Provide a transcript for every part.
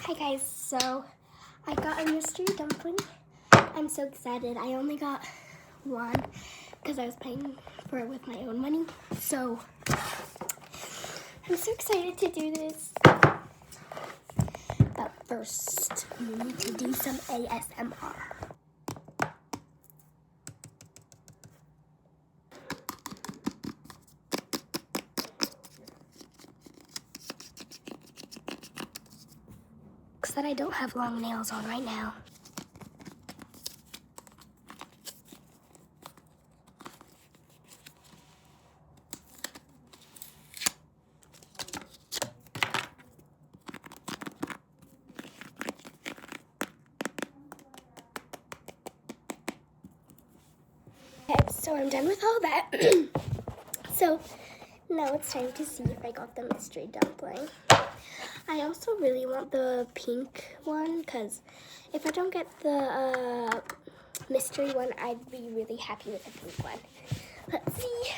Hi guys, so I got a mystery dumpling. I'm so excited. I only got one because I was paying for it with my own money. So I'm so excited to do this. But first, we need to do some ASMR. That I don't have long nails on right now. Okay, so I'm done with all that. So now it's time to see if I got the mystery dumpling. I also really want the pink one because if I don't get the mystery one, I'd be really happy with the pink one. Let's see.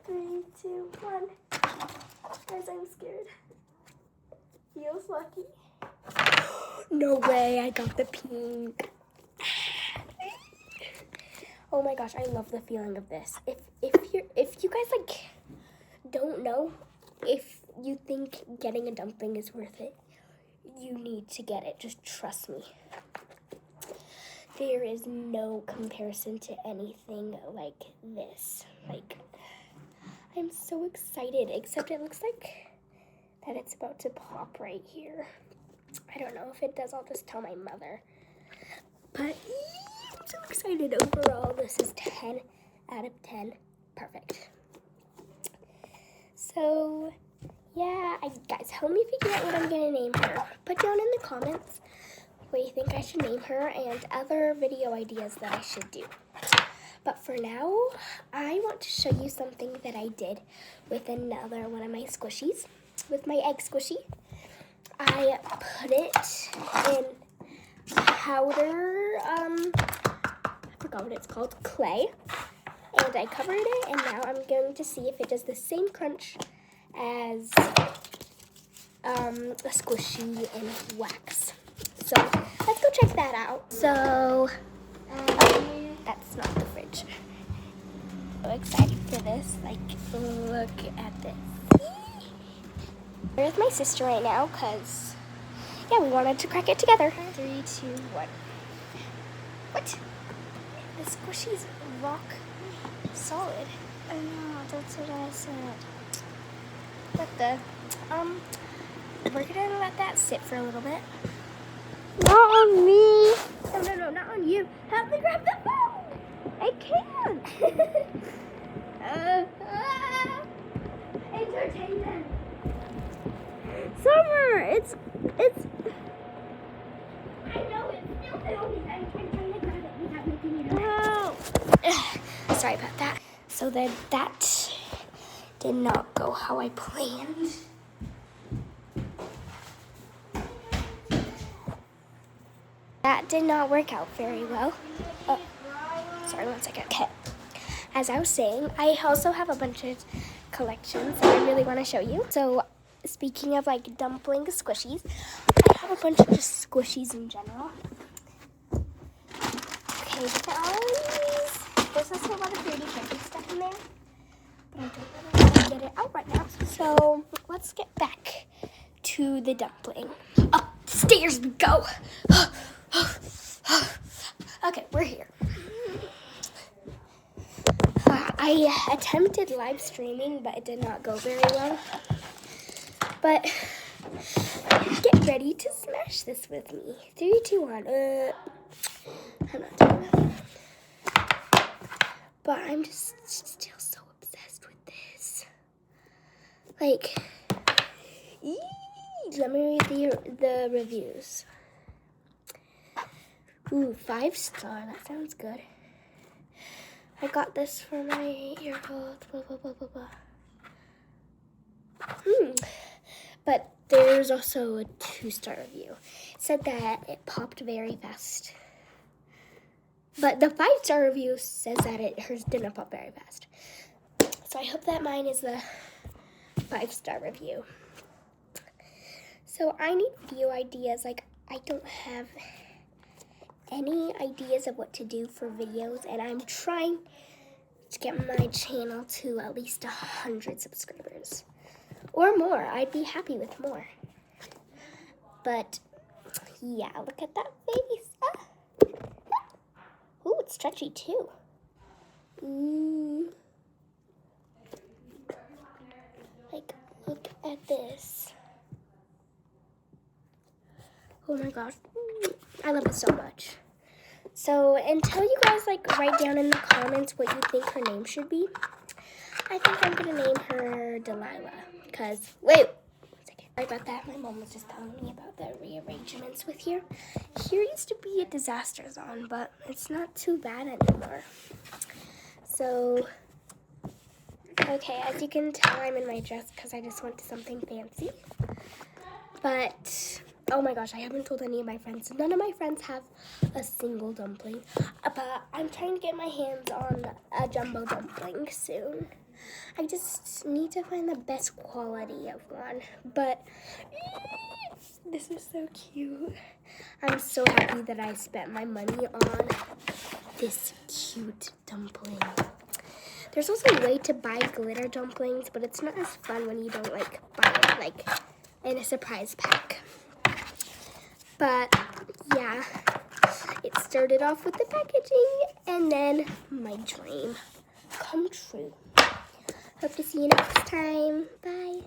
3, 2, 1. Guys, I'm scared. Feels lucky. No way, I got the pink. Oh my gosh, I love the feeling of this. If you guys like don't know, if you think getting a dumpling is worth it, you need to get it. Just trust me. There is no comparison to anything like this. Like, I'm so excited, except it looks like that it's about to pop right here. I don't know if it does. I'll just tell my mother. But I'm so excited. Overall, this is 10 out of 10. Perfect. So, yeah, guys, help me figure out what I'm going to name her. Put down in the comments what you think I should name her and other video ideas that I should do. But for now, I want to show you something that I did with another one of my squishies, with my egg squishy. I put it in powder, I forgot what it's called, clay. And I covered it, and now I'm going to see if it does the same crunch as a squishy in wax. So let's go check that out. So that's not the fridge. So excited for this. Like, look at this. There's my sister right now because, yeah, we wanted to crack it together. 3, 2, 1. What? The squishy's rock solid. I know, that's what I said. What the? We're gonna let that sit for a little bit. Not on me. No, not on you. Help me grab the phone. I can't. Entertainment. Summer, it's. I know it's still filming. I'm trying to grab it without making it. No. Sorry about that. So then that did not go how I planned. That did not work out very well. Oh, sorry, 1 second. Okay. As I was saying, I also have a bunch of collections that I really want to show you. So speaking of like dumpling squishies, I have a bunch of just squishies in general. Okay, look at all these. There's also a lot of dirty tricky stuff in there, but I don't really want to get it out right now. So let's get back to the dumpling. Upstairs we go. Okay, we're here. I attempted live streaming, but it did not go very well. But get ready to smash this with me. 3, 2, 1. I'm not doing that. But I'm just still so obsessed with this. Like, let me read the reviews. Ooh, 5-star. That sounds good. I got this for my 8-year-old. Blah, blah, blah, blah, blah. But there's also a 2-star review. It said that it popped very fast. But the 5-star review says that hers didn't pop very fast. So I hope that mine is the 5-star review. So I need video ideas. Like, I don't have any ideas of what to do for videos, and I'm trying to get my channel to at least 100 subscribers or more. I'd be happy with more. But yeah, look at that face. Ooh, it's stretchy too. Like, look at this. Oh my gosh, I love it so much. So until you guys like write down in the comments what you think her name should be, I think I'm gonna name her Delilah. Cause wait, 1 second. Sorry about that. My mom was just telling me about the rearrangements with here. Here used to be a disaster zone, but it's not too bad anymore. So, okay, as you can tell, I'm in my dress because I just went to something fancy. But, oh my gosh, I haven't told any of my friends. None of my friends have a single dumpling. But I'm trying to get my hands on a jumbo dumpling soon. I just need to find the best quality of one. But this is so cute. I'm so happy that I spent my money on this cute dumpling. There's also a way to buy glitter dumplings, but it's not as fun when you don't like buy it like in a surprise pack. But yeah, it started off with the packaging and then my dream come true. Hope to see you next time. Bye.